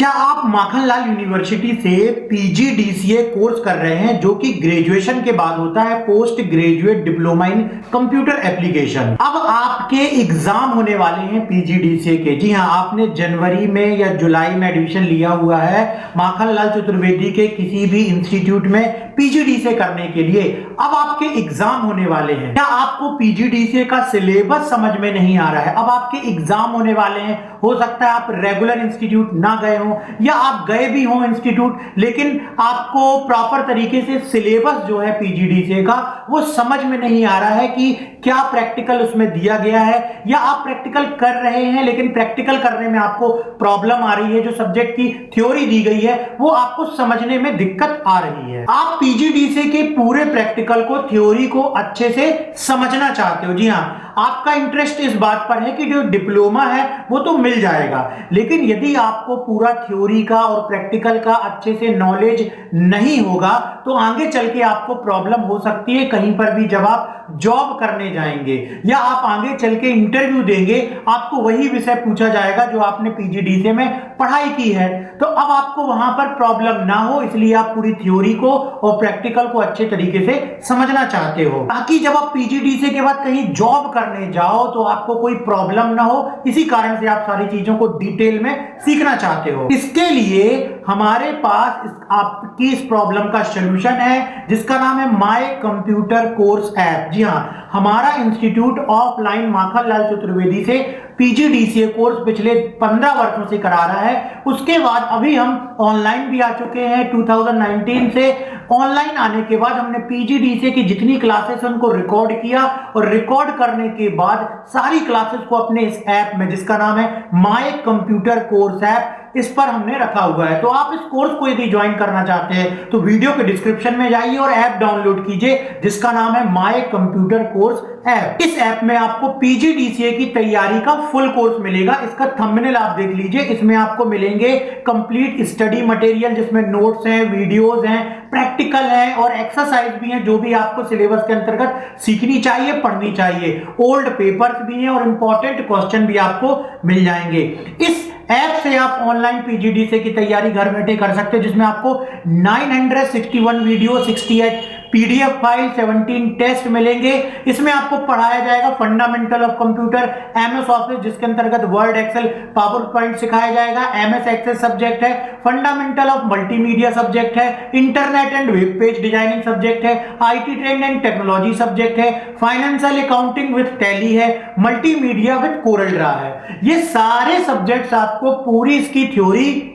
क्या आप माखनलाल यूनिवर्सिटी से पीजीडीसीए कोर्स कर रहे हैं जो कि ग्रेजुएशन के बाद होता है, post graduate diploma in computer application. अब आपके एग्जाम होने वाले हैं पीजीडीसीए के। जी हां, आपने जनवरी में या जुलाई में एडमिशन लिया हुआ है माखनलाल चतुर्वेदी के किसी भी इंस्टीट्यूट में पीजीडीसीए करने के लिए। अब आपके एग्जाम होने वाले हैं। क्या आपको पीजीडीसीए का सिलेबस समझ में नहीं आ रहा है? अब आपके एग्जाम होने वाले हैं। हो सकता है आप रेगुलर इंस्टीट्यूट ना गए हो या आप गए भी हो इंस्टीट्यूट, लेकिन आपको प्रॉपर तरीके से सिलेबस जो है पीजीडीसीए का वो समझ में नहीं आ रहा है कि क्या प्रैक्टिकल उसमें दिया गया है, या आप प्रैक्टिकल कर रहे हैं लेकिन प्रैक्टिकल करने में आपको प्रॉब्लम आ रही है। जो सब्जेक्ट की थ्योरी दी गई है वो आपको समझने में दिक्कत आ रही है। आप पीजीडीसीए के पूरे प्रैक्टिकल को, थ्योरी को अच्छे से समझना चाहते हो। जी हां, आपका इंटरेस्ट इस बात पर है कि जो डिप्लोमा है वो तो मिल जाएगा, लेकिन यदि आपको पूरा थ्योरी का और प्रैक्टिकल का अच्छे से नॉलेज नहीं होगा तो आगे चल के आपको प्रॉब्लम हो सकती है। कहीं पर भी जब आप जॉब करने जाएंगे या आप आगे चल के इंटरव्यू देंगे, आपको वही विषय पूछा जाएगा जो आपने पीजीडीसीए में पढ़ाई की है। तो अब आपको वहां पर प्रॉब्लम ना हो, इसलिए आप पूरी थ्योरी को और प्रैक्टिकल को अच्छे तरीके से समझना चाहते हो, ताकि जब आप पीजीडीसीए के बाद कहीं जॉब करने जाओ तो आपको कोई प्रॉब्लम ना हो। इसी कारण से आप सारी चीजों को डिटेल में सीखना चाहते हो। इसके लिए हमारे पास आपकी इस प्रॉब्लम का सॉल्यूशन है जिसका नाम है माय कंप्यूटर कोर्स ऐप। जी हां, हमारा इंस्टीट्यूट ऑफलाइन माखनलाल चतुर्वेदी से पीजीडीसीए कोर्स पिछले 15 वर्षों से करा रहा है। उसके बाद अभी हम ऑनलाइन भी आ चुके हैं। 2019 से ऑनलाइन आने के बाद हमने पीजीडीसीए की जितनी क्लासेस उनको रिकॉर्ड किया, और रिकॉर्ड करने के बाद सारी क्लासेस को अपने इस ऐप में, जिसका नाम है माय कंप्यूटर कोर्स ऐप, इस पर हमने रखा हुआ है। तो आप इस कोर्स को यदि ज्वाइन करना चाहते हैं तो वीडियो के डिस्क्रिप्शन में जाइए और ऐप डाउनलोड कीजिए जिसका नाम है माय कंप्यूटर कोर्स ऐप। इस ऐप में आपको पीजीडीसीए की तैयारी का फुल कोर्स मिलेगा। इसका थंबनेल आप देख लीजिए। इसमें आपको मिलेंगे कंप्लीट स्टडी मटेरियल जिसमें नोट्स हैं, वीडियोस हैं, प्रैक्टिकल है और एक्सरसाइज भी है जो भी आपको सिलेबस के अंतर्गत सीखनी चाहिए, पढ़नी चाहिए। ओल्ड पेपर्स भी हैं और इंपॉर्टेंट क्वेश्चन भी आपको मिल जाएंगे। इस ऐप से आप ऑनलाइन पीजीडीसीए की तैयारी घर बैठे कर सकते हैं, जिसमें आपको 961 वीडियो, 68 पीडीएफ फाइल, 17 टेस्ट मिलेंगे। इसमें आपको पढ़ाया जाएगा fundamental of computer, MS Office जिसके अंतर्गत वर्ड, एक्सेल, पावर पॉइंट सिखाया जाएगा, एमएस एक्सेस सब्जेक्ट है, फंडामेंटल ऑफ मल्टीमीडिया सब्जेक्ट है, internet and web page designing subject है, IT trend and technology subject है, फाइनेंशियल अकाउंटिंग विद टैली है, मल्टीमीडिया विद कोरल ड्रा है। ये सारे सब्जेक्ट्स आपको पूरी इसकी थ्योरी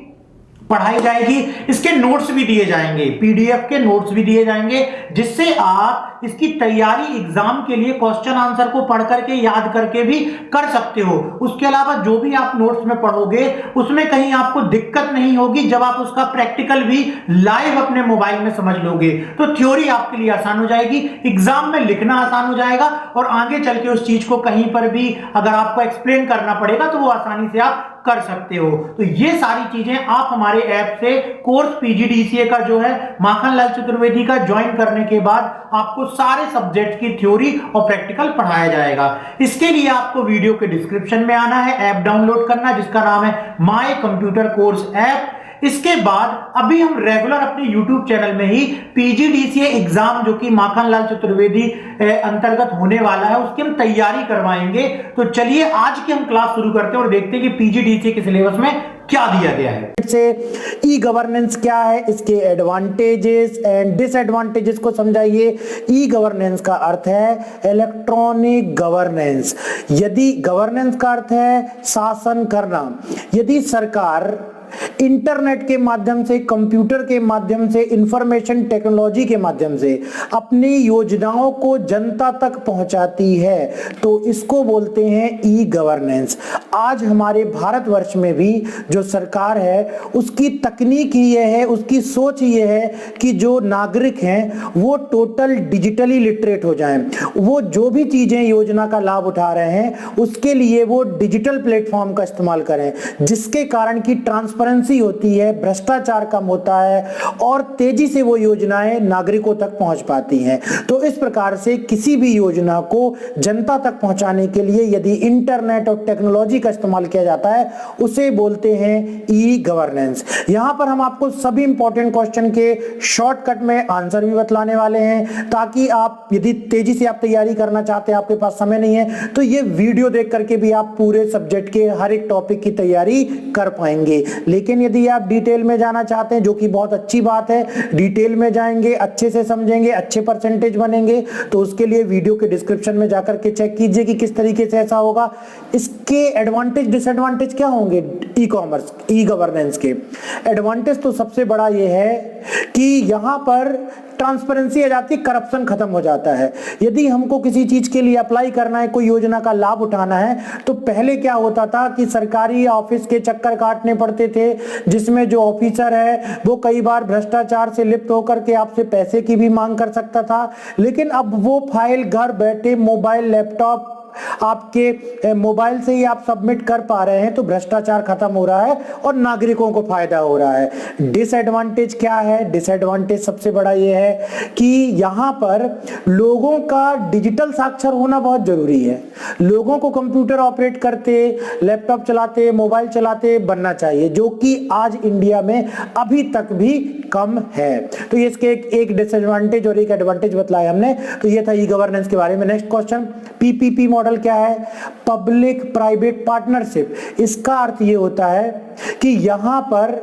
पढ़ाई जाएगी। इसके नोट्स भी दिए जाएंगे, पीडीएफ के नोट्स भी दिए जाएंगे, जिससे आप इसकी तैयारी एग्जाम के लिए क्वेश्चन आंसर को पढ़ करके, याद करके भी कर सकते हो। उसके अलावा जो भी आप नोट्स में पढ़ोगे उसमें कहीं आपको दिक्कत नहीं होगी। जब आप उसका प्रैक्टिकल भी लाइव अपने मोबाइल में समझ लोगे तो थ्योरी आपके लिए आसान हो जाएगी, एग्जाम में लिखना आसान हो जाएगा, और आगे चल के उस चीज को कहीं पर भी अगर आपको एक्सप्लेन करना पड़ेगा तो वो आसानी से आप कर सकते हो। तो ये सारी चीजें आप हमारे ऐप से कोर्स पीजीडीसीए का जो है माखनलाल चतुर्वेदी का ज्वाइन करने के बाद आपको सारे सब्जेक्ट की थ्योरी और प्रैक्टिकल पढ़ाया जाएगा। इसके लिए आपको वीडियो के डिस्क्रिप्शन में आना है, ऐप डाउनलोड करना जिसका नाम है माय कंप्यूटर कोर्स ऐप। इसके बाद अभी हम रेगुलर अपने YouTube चैनल में ही पीजीडीसीए एग्जाम जो कि माखनलाल चतुर्वेदी अंतर्गत होने वाला है उसकी हम तैयारी करवाएंगे। तो चलिए आज की हम क्लास शुरू करते हैं और देखते हैं कि पीजीडीसीए के सिलेबस में क्या दिया गया है। से ई गवर्नेंस क्या है, इसके एडवांटेजेस एंड डिसएडवांटेजेस को समझाइए। ई गवर्नेंस का अर्थ है इलेक्ट्रॉनिक गवर्नेंस। यदि गवर्नेंस का अर्थ है शासन करना, यदि सरकार इंटरनेट के माध्यम से, कंप्यूटर के माध्यम से, इंफॉर्मेशन टेक्नोलॉजी के माध्यम से अपनी योजनाओं को जनता तक पहुंचाती है तो इसको बोलते हैं ई गवर्नेंस। आज हमारे भारतवर्ष में भी जो सरकार है उसकी तकनीक ही यह है, उसकी सोच ये है कि जो नागरिक हैं वो टोटल डिजिटली लिटरेट हो जाएं। वो जो भी चीजें योजना का लाभ उठा रहे हैं उसके लिए वो डिजिटल प्लेटफॉर्म का इस्तेमाल करें, जिसके कारण की ट्रांसपेरेंसी ट्रांसपेरेंसी होती है, भ्रष्टाचार कम होता है और तेजी से वो योजनाएं नागरिकों तक पहुंच पाती हैं। तो इस प्रकार से किसी भी योजना को जनता तक पहुंचाने के लिए यदि इंटरनेट और टेक्नोलॉजी का इस्तेमाल किया जाता है उसे बोलते हैं ई गवर्नेंस। यहां पर हम आपको सभी इंपॉर्टेंट क्वेश्चन के शॉर्टकट में आंसर भी बतलाने वाले हैं, ताकि आप यदि तेजी से आप तैयारी करना चाहते हैं, आपके पास समय नहीं है, तो ये वीडियो देख करके भी आप पूरे सब्जेक्ट के हर एक टॉपिक की तैयारी कर पाएंगे। लेकिन यदि आप डिटेल में जाना चाहते हैं, जो कि बहुत अच्छी बात है, डिटेल में जाएंगे, अच्छे से समझेंगे, अच्छे परसेंटेज बनेंगे, तो उसके लिए वीडियो के डिस्क्रिप्शन में जाकर के चेक कीजिए कि किस तरीके से ऐसा होगा। इसके एडवांटेज डिसएडवांटेज क्या होंगे ई कॉमर्स, ई गवर्नेंस के? एडवांटेज तो सबसे बड़ा ये है कि यहां पर ट्रांसपेरेंसी आ जाती है, करप्शन खत्म हो जाता है। यदि हमको किसी चीज के लिए अप्लाई करना है, कोई योजना का लाभ उठाना है, तो पहले क्या होता था कि सरकारी ऑफिस के चक्कर काटने पड़ते थे, जिसमें जो ऑफिसर है वो कई बार भ्रष्टाचार से लिप्त होकर के आपसे पैसे की भी मांग कर सकता था। लेकिन अब वो फाइल घर बैठे मोबाइल, लैपटॉप, आपके मोबाइल से ही आप सबमिट कर पा रहे हैं, तो भ्रष्टाचार खत्म हो रहा है और नागरिकों को फायदा हो रहा है। डिसएडवांटेज क्या है? डिसएडवांटेज सबसे बड़ा ये है कि यहां पर लोगों का डिजिटल साक्षर होना बहुत जरूरी है। लोगों को कंप्यूटर ऑपरेट करते, लैपटॉप चलाते, मोबाइल चलाते बनना चाहिए, जो कि आज इंडिया में अभी तक भी कम है। तो ये इसके एक डिसएडवांटेज और एक एडवांटेज बतलाया हमने। तो ये था ई गवर्नेंस के बारे में। नेक्स्ट क्वेश्चन, पीपीपी मॉडल क्या है? Public private partnership. इसका अर्थ ये होता है कि यहां पर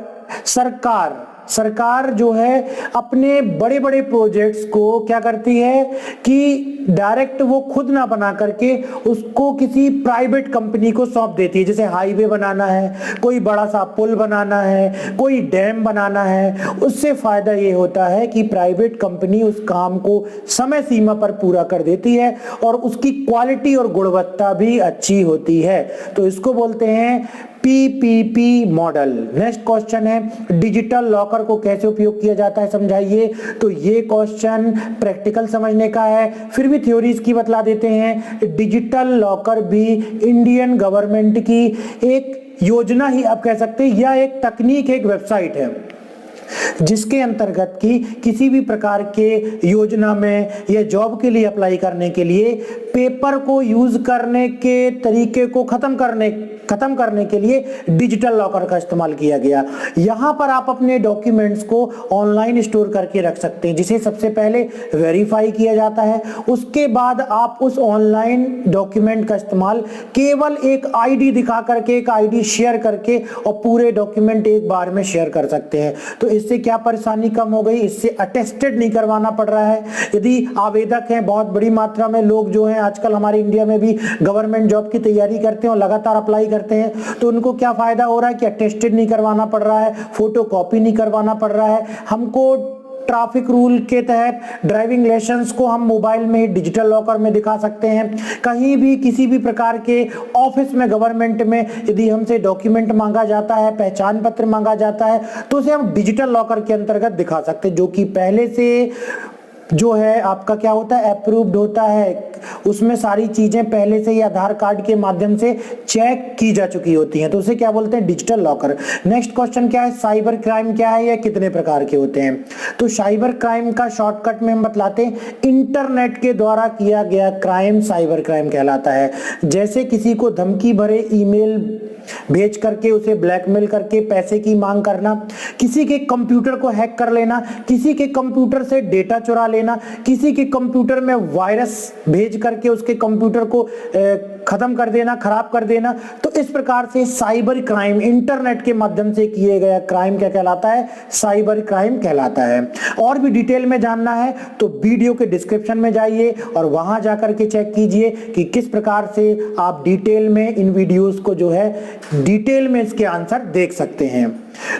सरकार जो है अपने बड़े बड़े प्रोजेक्ट्स को क्या करती है कि डायरेक्ट वो खुद ना बना करके उसको किसी प्राइवेट कंपनी को सौंप देती है। जैसे हाईवे बनाना है, कोई बड़ा सा पुल बनाना है, कोई डैम बनाना है, उससे फायदा ये होता है कि प्राइवेट कंपनी उस काम को समय सीमा पर पूरा कर देती है और उसकी क्वालिटी और गुणवत्ता भी अच्छी होती है। तो इसको बोलते हैं पीपीपी मॉडल। नेक्स्ट क्वेश्चन है, डिजिटल लॉकर को कैसे उपयोग किया जाता है समझाइए। तो ये क्वेश्चन प्रैक्टिकल समझने का है, फिर भी थ्योरीज की बतला देते हैं। डिजिटल लॉकर भी इंडियन गवर्नमेंट की एक योजना ही आप कह सकते हैं, या एक तकनीक, एक वेबसाइट है, जिसके अंतर्गत की किसी भी प्रकार के योजना में या जॉब के लिए अप्लाई करने के लिए पेपर को यूज करने के तरीके को खत्म करने के लिए डिजिटल लॉकर का इस्तेमाल किया गया। यहां पर आप अपने डॉक्यूमेंट्स को ऑनलाइन स्टोर करके रख सकते हैं, जिसे सबसे पहले वेरीफाई किया जाता है। उसके बाद आप उस ऑनलाइन डॉक्यूमेंट का इस्तेमाल केवल एक आईडी दिखा करके, एक आईडी शेयर करके और पूरे डॉक्यूमेंट एक बार में शेयर कर सकते हैं। तो इससे क्या परेशानी कम हो गई? इससे अटेस्टेड नहीं करवाना पड़ रहा है। यदि आवेदक हैं, बहुत बड़ी मात्रा में लोग जो हैं आजकल हमारे इंडिया में भी गवर्नमेंट जॉब की तैयारी करते हैं और लगातार अप्लाई करते हैं, तो उनको क्या फायदा हो रहा है कि अटेस्टेड नहीं करवाना पड़ रहा है, फोटो कॉपी नहीं करवाना पड़ रहा है। हमको ट्रैफिक रूल के तहत ड्राइविंग लाइसेंस को हम मोबाइल में ही डिजिटल लॉकर में दिखा सकते हैं। कहीं भी किसी भी प्रकार के ऑफिस में, गवर्नमेंट में यदि हमसे डॉक्यूमेंट मांगा जाता है, पहचान पत्र मांगा जाता है, तो उसे हम डिजिटल लॉकर के अंतर्गत दिखा सकते हैं, जो कि पहले से जो है आपका क्या होता है, अप्रूव्ड होता है। उसमें सारी चीजें पहले से ही आधार कार्ड के माध्यम से चेक की जा चुकी होती हैं, तो उसे क्या बोलते हैं, डिजिटल लॉकर। नेक्स्ट क्वेश्चन क्या है, साइबर क्राइम क्या है या कितने प्रकार के होते हैं? तो साइबर क्राइम का शॉर्टकट में हम बतलाते हैं, इंटरनेट के द्वारा किया गया क्राइम साइबर क्राइम कहलाता है। जैसे किसी को धमकी भरे ईमेल भेज करके उसे ब्लैकमेल करके पैसे की मांग करना, किसी के कंप्यूटर को हैक कर लेना, किसी के कंप्यूटर से डेटा चुरा लेना, किसी के कंप्यूटर में वायरस भेज करके उसके कंप्यूटर को खत्म कर देना, खराब कर देना। तो इस प्रकार से साइबर क्राइम, इंटरनेट के माध्यम से किए गया क्राइम क्या कहलाता है, साइबर क्राइम कहलाता है। और भी डिटेल में जानना है तो वीडियो के डिस्क्रिप्शन में जाइए और वहां जाकर के चेक कीजिए कि किस प्रकार से आप डिटेल में इन वीडियोस को जो है डिटेल में इसके आंसर देख सकते हैं।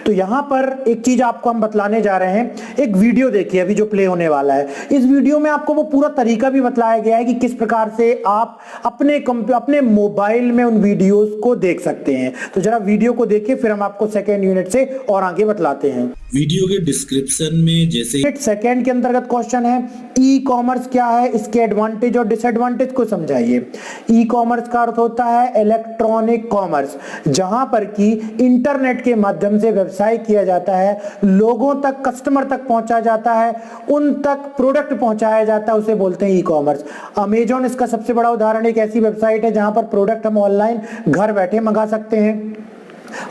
तो यहां पर एक चीज आपको हम बतलाने जा रहे हैं, एक वीडियो देखिए अभी जो प्ले होने वाला है। इस वीडियो में आपको वो पूरा तरीका भी बतलाया गया है कि किस प्रकार से आप अपने मोबाइल में उन वीडियोस को देख सकते हैं। तो जरा वीडियो को देखिए, फिर हम आपको सेकेंड यूनिट से और आगे बतलाते हैं। वीडियो के डिस्क्रिप्शन में जैसे सेकेंड के अंतर्गत क्वेश्चन है, ई कॉमर्स क्या है, इसके एडवांटेज और डिसएडवांटेज को समझाइए। ई कॉमर्स का अर्थ होता है इलेक्ट्रॉनिक कॉमर्स, जहां पर कि इंटरनेट के माध्यम से जिनसे व्यवसाय किया जाता है, लोगों तक, कस्टमर तक पहुंचा जाता है, उन तक प्रोडक्ट पहुंचाया जाता है, उसे बोलते हैं ई कॉमर्स। अमेजॉन इसका सबसे बड़ा उदाहरण, एक ऐसी वेबसाइट है जहां पर प्रोडक्ट हम ऑनलाइन घर बैठे मंगा सकते हैं।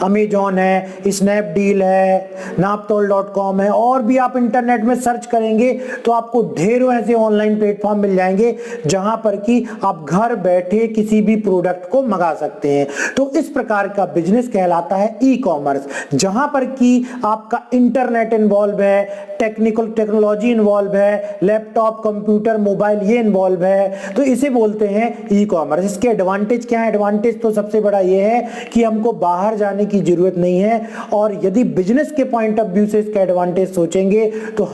अमेजॉन है, स्नैपडील है, नापतोल.com है, और भी आप इंटरनेट में सर्च करेंगे तो आपको ढेरों ऐसे ऑनलाइन प्लेटफॉर्म मिल जाएंगे जहां पर कि आप घर बैठे किसी भी प्रोडक्ट को मंगा सकते हैं। तो इस प्रकार का बिजनेस कहलाता है ई कॉमर्स, जहां पर कि आपका इंटरनेट इन्वॉल्व है, टेक्नोलॉजी इन्वॉल्व है, लैपटॉप, कंप्यूटर, मोबाइल ये इन्वॉल्व है, तो इसे बोलते हैं ई कॉमर्स। इसके एडवांटेज क्या है? एडवांटेज तो सबसे बड़ा ये है कि हमको बाहर जाने की जरूरत नहीं है, और यदि बिजनेस के पॉइंट ऑफ व्यू से इसका एडवांटेज सोचेंगे तो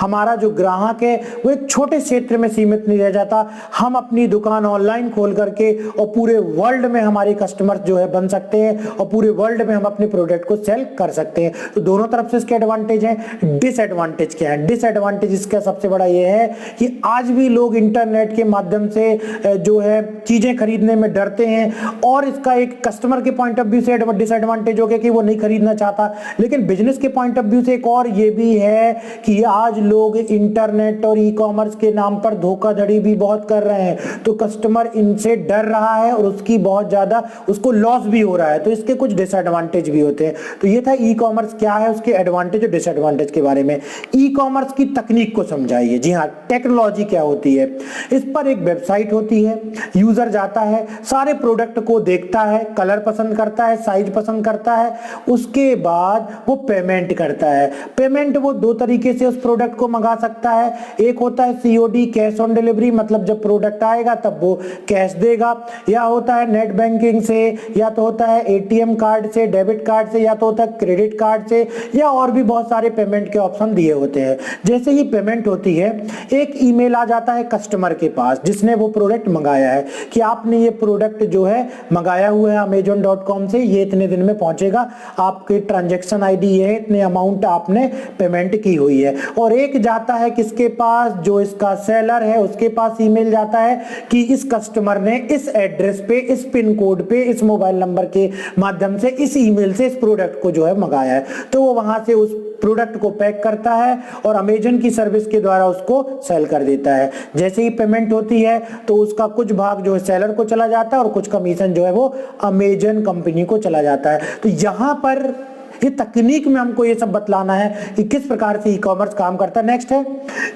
हमारा जो ग्राहक है वो एक छोटे क्षेत्र में सीमित नहीं रह जाता। हम अपनी दुकान ऑनलाइन खोल करके और पूरे वर्ल्ड में हमारे कस्टमर जो है बन सकते हैं, और पूरे वर्ल्ड में हम अपने प्रोडक्ट को सेल कर सकते हैं। तो दोनों तरफ से इसके एडवांटेज है। डिसएडवांटेज क्या है? डिसएडवांटेज इसका सबसे बड़ा ये है कि आज भी लोग इंटरनेट के माध्यम से जो है चीजें खरीदने में डरते हैं, और इसका एक कस्टमर के पॉइंट ऑफ व्यू से डिसएडवांटेज हो गया कि वो नहीं खरीदना चाहता। लेकिन बिजनेस के पॉइंट ऑफ व्यू से एक और ये भी है कि आज लोग इंटरनेट और ई कॉमर्स के नाम पर धोखाधड़ी भी बहुत कर रहे हैं, तो कस्टमर इनसे डर रहा है और उसकी बहुत ज्यादा उसको लॉस भी हो रहा है। तो इसके कुछ डिसएडवांटेज भी होते हैं। तो ये था ई कॉमर्स क्या है, उसके एडवांटेज और डिसएडवांटेज के बारे में। ई कॉमर्स की तकनीक को समझाइए। जी हाँ, टेक्नोलॉजी क्या होती है? इस पर एक वेबसाइट होती है, यूजर जाता है, सारे प्रोडक्ट को देखता है, कलर पसंद करता है, साइज पसंद करता है, उसके बाद वो पेमेंट करता है। पेमेंट वो दो तरीके से उस प्रोडक्ट को मंगा सकता है। एक होता है सीओडी, कैश ऑन डिलीवरी, मतलब जब प्रोडक्ट आएगा तब वो कैश देगा, या होता है नेट बैंकिंग से, या तो होता है एटीएम कार्ड से, डेबिट कार्ड से, या तो होता है क्रेडिट कार्ड से, या और भी बहुत सारे पेमेंट के ऑप्शन दिए होते हैं। जैसे ही पेमेंट होती है, एक ईमेल आ जाता है कस्टमर के पास जिसने वो प्रोडक्ट मंगाया है कि आपने ये प्रोडक्ट जो है मंगाया हुआ है Amazon.com से, ये इतने दिन में पहुंचेगा, आपके ट्रांजैक्शन आईडी ये है, इतने अमाउंट आपने पेमेंट की हुई है। और एक जाता है किसके पास? जो इसका सेलर है उसके पास ईमेल जाता है कि इस कस्टमर ने इस एड्रेस पे, इस पिन कोड पे, इस मोबाइल नंबर के माध्यम से, इस ईमेल से इस प्रोडक्ट को जो है मंगाया है। तो वो वहां से उस प्रोडक्ट को पैक करता है और अमेजन की सर्विस के द्वारा उसको सेल कर देता है। जैसे ही पेमेंट होती है तो उसका कुछ भाग जो है सेलर को चला जाता है और कुछ कमीशन जो है वो अमेजन कंपनी को चला जाता है। तो यहां पर ये तकनीक में हमको ये सब बतलाना है कि किस प्रकार से ई कॉमर्स काम करता है। नेक्स्ट है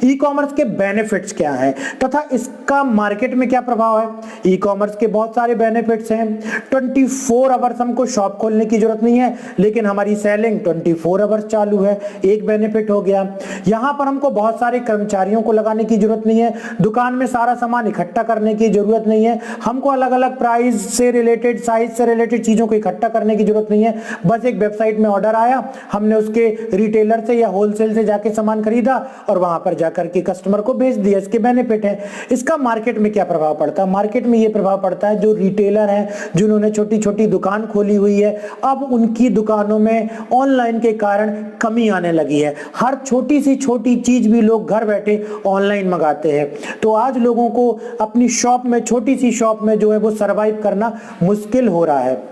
ई कॉमर्स के बेनिफिट्स क्या हैं तथा इसका मार्केट में क्या प्रभाव है। ई कॉमर्स के बहुत सारे बेनिफिट्स हैं। 24 आवर्स हमको शॉप खोलने की जरूरत नहीं है, लेकिन हमारी सेलिंग 24 आवर्स चालू है, एक बेनिफिट हो गया। यहां पर हमको बहुत सारे कर्मचारियों को लगाने की जरूरत नहीं है, दुकान में सारा सामान इकट्ठा करने की जरूरत नहीं है, हमको अलग अलग प्राइस से रिलेटेड, साइज से रिलेटेड चीजों को इकट्ठा करने की जरूरत नहीं है। बस एक वेबसाइट में ऑर्डर आया, हमने उसके रिटेलर से या होलसेल से जाके सामान खरीदा और वहां पर जाकर के कस्टमर को भेज दिया। इसके बेनिफिट है। इसका मार्केट में क्या प्रभाव पड़ता है? मार्केट में यह प्रभाव पड़ता है जो रिटेलर हैं, जिन्होंने छोटी छोटी दुकान खोली हुई है, अब उनकी दुकानों में ऑनलाइन के कारण कमी आने लगी है। हर छोटी सी छोटी चीज भी लोग घर बैठे ऑनलाइन मंगाते हैं। तो आज लोगों को अपनी शॉप में, छोटी सी शॉप में जो है वो सरवाइव करना मुश्किल हो रहा है।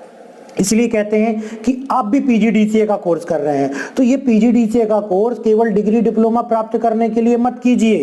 इसलिए कहते हैं कि आप भी पीजीडीसीए का कोर्स कर रहे हैं तो ये पीजीडीसीए का कोर्स केवल डिग्री डिप्लोमा प्राप्त करने के लिए मत कीजिए,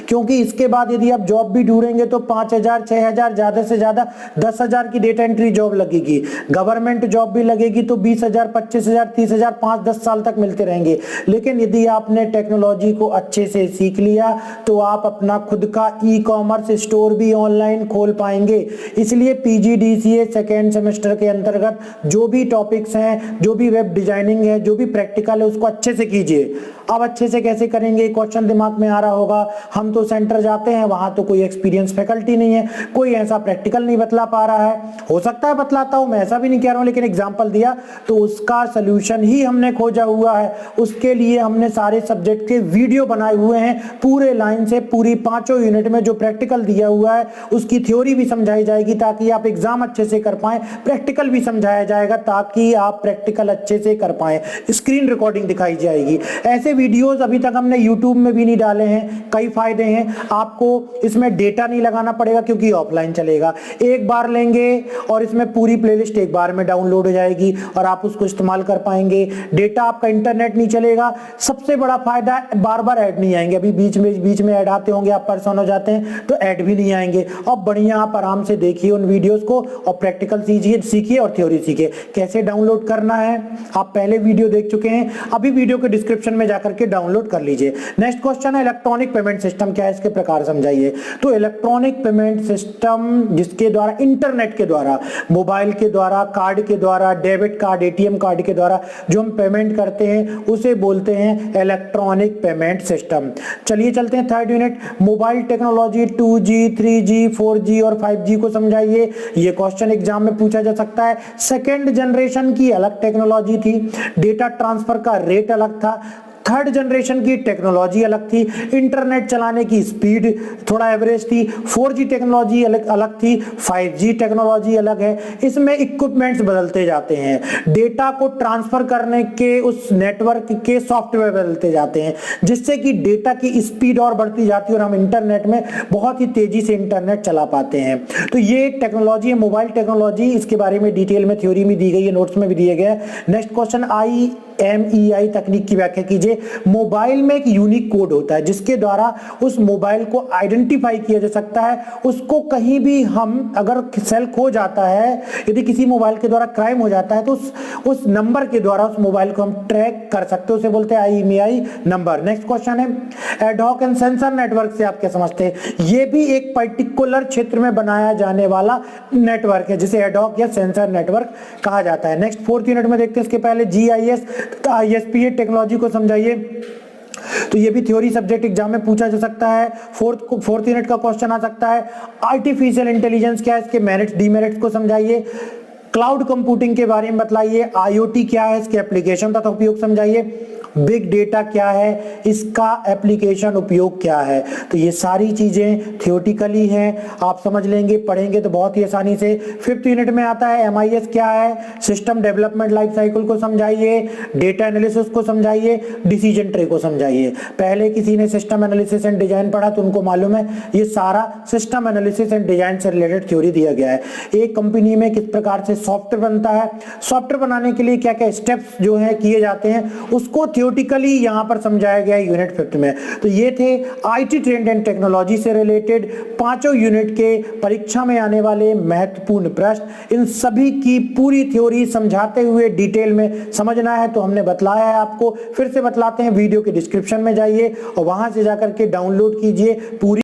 क्योंकि इसके बाद यदि आप जॉब भी ढूंढेंगे तो 5,000, 6,000, ज्यादा से ज्यादा 10,000 की डेटा एंट्री जॉब लगेगी। गवर्नमेंट जॉब भी लगेगी तो 20,000, 25,000, 30,000 5-10 साल तक मिलते रहेंगे। लेकिन यदि आपने टेक्नोलॉजी को अच्छे से सीख लिया तो आप अपना खुद का ई कॉमर्स स्टोर भी ऑनलाइन खोल पाएंगे। इसलिए पीजीडीसीए सेकेंड सेमेस्टर के अंतर्गत जो भी टॉपिक्स हैं, जो भी वेब डिजाइनिंग है, जो भी प्रैक्टिकल है, उसको अच्छे से कीजिए। अब अच्छे से कैसे करेंगे? क्वेश्चन दिमाग में आ रहा होगा, हम तो सेंटर जाते हैं, वहां तो कोई एक्सपीरियंस फैकल्टी नहीं है, कोई ऐसा प्रैक्टिकल नहीं बतला पा रहा है। हो सकता है बतलाता हूं, मैं ऐसा भी नहीं कह रहा हूं, लेकिन एग्जांपल दिया तो उसका सोल्यूशन ही हमने खोजा हुआ है। उसके लिए हमने सारे सब्जेक्ट के वीडियो बनाए हुए हैं, पूरे लाइन से, पूरी 5 यूनिट में जो प्रैक्टिकल दिया हुआ है उसकी थ्योरी भी समझाई जाएगी ताकि आप एग्जाम अच्छे से कर पाए, प्रैक्टिकल भी समझाया जाएगा ताकि आप प्रैक्टिकल अच्छे से कर पाए, स्क्रीन रिकॉर्डिंग दिखाई जाएगी। ऐसे वीडियोस अभी तक हमने YouTube में भी नहीं डाले हैं। कई फायदे हैं, आपको इसमें डेटा नहीं लगाना पड़ेगा क्योंकि ऑफलाइन चलेगा। एक बार लेंगे और इसमें पूरी प्लेलिस्ट एक बार में डाउनलोड हो जाएगी और आप उसको इस्तेमाल कर पाएंगे। डेटा आपका इंटरनेट नहीं चलेगा। सबसे बड़ा फायदा है बार बार ऐड नहीं आएंगे। अभी बीच में ऐड आते होंगे, आप परेशान हो जाते हैं, तो ऐड भी नहीं आएंगे। और बढ़िया आप आराम से देखिए उन वीडियोस को और प्रैक्टिकल सीखिए और थ्योरी सीखिए। कैसे डाउनलोड करना है आप पहले वीडियो देख चुके हैं, अभी वीडियो के डिस्क्रिप्शन में जाकर के डाउनलोड कर लीजिए। नेक्स्ट क्वेश्चन है इलेक्ट्रॉनिक पेमेंट सिस्टम क्या है, इसके प्रकार समझाइए। तो इलेक्ट्रॉनिक पेमेंट सिस्टम जिसके द्वारा इंटरनेट के द्वारा, मोबाइल के द्वारा, कार्ड के द्वारा, डेबिट कार्ड, एटीएम कार्ड के द्वारा जो हम पेमेंट करते हैं उसे बोलते हैं इलेक्ट्रॉनिक पेमेंट सिस्टम। चलिए चलते हैं third unit, mobile technology 2G, 3G, 4G और 5G को समझाइए। ये क्वेश्चन एग्जाम में पूछा जा सकता है। सेकेंड जनरेशन की अलग टेक्नोलॉजी थी, डेटा ट्रांसफर का रेट अलग था। थर्ड जनरेशन की टेक्नोलॉजी अलग थी, इंटरनेट चलाने की स्पीड थोड़ा एवरेज थी। 4G टेक्नोलॉजी अलग थी, 5G टेक्नोलॉजी अलग है। इसमें इक्विपमेंट्स बदलते जाते हैं, डेटा को ट्रांसफर करने के उस नेटवर्क के सॉफ्टवेयर बदलते जाते हैं, जिससे कि डेटा की स्पीड और बढ़ती जाती है और हम इंटरनेट में बहुत ही तेजी से इंटरनेट चला पाते हैं। तो ये टेक्नोलॉजी है मोबाइल टेक्नोलॉजी, इसके बारे में डिटेल में थ्योरी में दी गई है, नोट्स में भी दिए गए हैं। नेक्स्ट क्वेश्चन, IMEI तकनीक की व्याख्या कीजिए। मोबाइल में एक यूनिक कोड होता है जिसके द्वारा उस मोबाइल को आइडेंटिफाई किया जा सकता है। उसको कहीं भी हम अगर सेल खो जाता है, यदि किसी मोबाइल के द्वारा क्राइम हो जाता है, तो उस नंबर के द्वारा उस मोबाइल को हम ट्रैक कर सकते हैं, उसे बोलते हैं IMEI नंबर। नेक्स्ट क्वेश्चन है एडहॉक एंड सेंसर नेटवर्क से आप क्या समझते हैं। ये भी एक पर्टिकुलर क्षेत्र में बनाया जाने वाला नेटवर्क है जिसे एडहॉक या सेंसर नेटवर्क कहा जाता है। नेक्स्ट फोर्थ यूनिट में देखते हैं, इसके पहले GIS तथा ISPA टेक्नोलॉजी को समझाइए। तो ये भी थ्योरी सब्जेक्ट एग्जाम में पूछा जा सकता है। फोर्थ यूनिट का क्वेश्चन आ सकता है आर्टिफिशियल इंटेलिजेंस क्या है, इसके मेरिट्स डीमेरिट्स को समझाइए। क्लाउड कंप्यूटिंग के बारे में बतलाइए। IoT क्या है, इसके एप्लीकेशन तथा उपयोग समझाइए। बिग डेटा क्या है, इसका एप्लीकेशन उपयोग क्या है। तो ये सारी चीजें थियोरेटिकली हैं, आप समझ लेंगे, पढ़ेंगे तो बहुत ही आसानी से। फिफ्थ यूनिट में आता है MIS क्या है, सिस्टम डेवलपमेंट लाइफ साइकिल को समझाइए, डेटा एनालिसिस को समझाइए, डिसीजन ट्री को समझाइए। पहले किसी ने सिस्टम एनालिसिस एंड डिजाइन पढ़ा तो उनको मालूम है ये सारा सिस्टम एनालिसिस एंड डिजाइन से रिलेटेड थ्योरी दिया गया है। एक कंपनी में किस प्रकार से सॉफ्टवेयर बनता है, सॉफ्टवेयर बनाने के लिए क्या क्या स्टेप्स जो है किए जाते हैं, उसको थियोरेटिकली यहां पर समझाया गया है यूनिट 5 में। तो ये थे IT ट्रेंड एंड टेक्नोलॉजी से रिलेटेड पांचों यूनिट के परीक्षा में आने वाले महत्वपूर्ण प्रश्न। इन सभी की पूरी थ्योरी समझाते हुए डिटेल में समझना है तो हमने बतलाया है आपको, फिर से बतलाते हैं। वीडियो के डिस्क्रिप्शन में जाइए और वहां से जाकर के डाउनलोड कीजिए पूरी